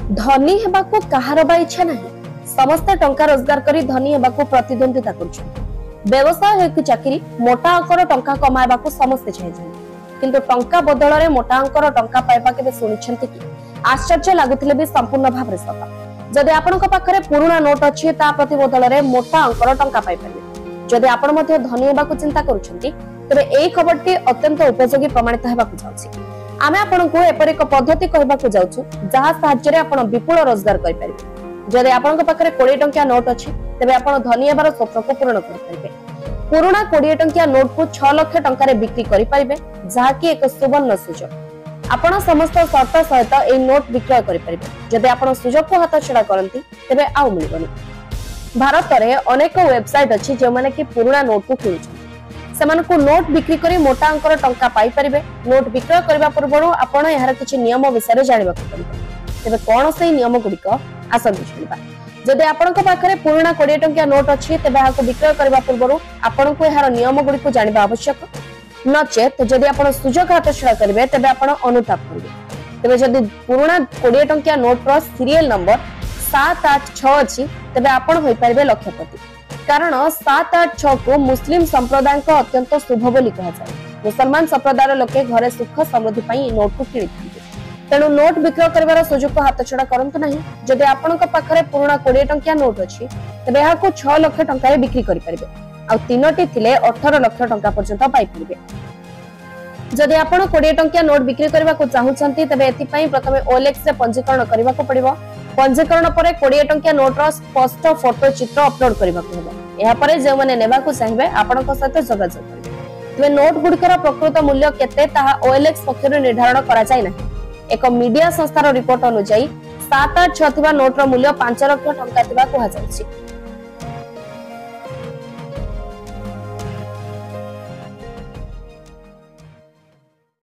धनी हेबाकू कहार बा इच्छा नहीं। समस्त टंका रोजगार करी धनी हेबाकू प्रतिद्वंदिता करछन। व्यवसाय हो कि चाकरी मोटा अंकर टंका कमाइबाकू समस्ते चाहे, किंतु टंका बदल रे मोटा अंकर टंका पाइबा केबे सुनिछन्ते कि? आश्चर्य लागुथिले भी संपूर्ण भाव रे सत। जदि आपनक पाखरे पुराना नोट अछि ता प्रति बदल रे मोटा अंकर टंका पाइ परिबे। जदि आपण मध्ये धनी हेबाकू चिंता करूछन्ती तबे एई खबरटी अत्यंत उपयोगी प्रमाणित हेबाकू जाउछि। आमे आपनकू एपर एक पद्धति कहबाकू जाउछु जहा साहाय्य रे आपण विपुल रोजगार करि परिबे। जदि आपनक पाखरे 20 टंकिया नोट अछि तबे आपण धनी हेबार स्वप्न को पूर्ण करि परिबे। पुराना 20 टंकिया नोट को 6 लाख टंका रे बिक्री करि परिबे, जहा कि एक सुवर्ण सुযোগ। आपण समस्त शर्त सहित ए नोट विक्रय करि परिबे। जदि आपण सुযোଗ को हाथ छडा करंती तबे आउ मिलबनी। भारत रे अनेक वेबसाइट अछि जे माने कि पुराना नोट को किनुछ। सेमान को नोट बिक्री करी मोटा अंकर टंका पाई परिबे। नोट विक्रय करबा पूर्व आपण यार किछि नियम विषय जानबा पड़िबो। तबे कोन से नियम गुडिक आसंतु जानिबा। जदि आपनक पाखरे पुराना 20 टंकिया नोट अछि तबे हाको विक्रय करबा पूर्व आपण को यार नियम गुडिक जानबा आवश्यक। नचेत जदि आपण सुযোଗ हाथ छडा करबे तबे आपण अनुताप करबे। तबे जदि पुराना 20 टंकिया नोट रो सीरियल नंबर 786 अछि तबे आपण होई परिबे लक्षपति। कारण 786 को मुस्लिम संप्रदाय को अत्यंत शुभ बोली कहा जाए। मुसलमान संप्रदायर लोके घरे सुख समृद्धि पई नोट को किनि थांते। तेणु नोट विक्रय करबार सुযোଗ को हाथ छडा करंतु नाही। जदि आपनक पाखरे पुराना 20 टंकिया नोट अछि तबे याको 6 लाख टंका रे बिक्री करि परिबे। आ तीनोटी थिले 18 लाख टंका पर्यंत पाई परिबे। जदि आपण 20 टंकिया नोट बिक्री करबा को चाहुचंती तबे एति पई प्रथमे OLX रे पंजीकरण करबा को पड़िबो। पंजीकरण परे 20 टंकिया नोट रो स्पष्ट फोटो चित्र अपलोड करबा को हेबो। एहा परे जे माने नेबा को चाहिबे आपनक सहित जोगाजोग करिबे। तबे नोट गुडिकर प्रकृत मूल्य केते ताहा OLX पक्षरु निर्धारण करा जाय नाही। एक मीडिया संस्थार रिपोर्ट अनुसार 786 थिबा नोट रो मूल्य 5 लाख टंका थिबा को हाजाउछि।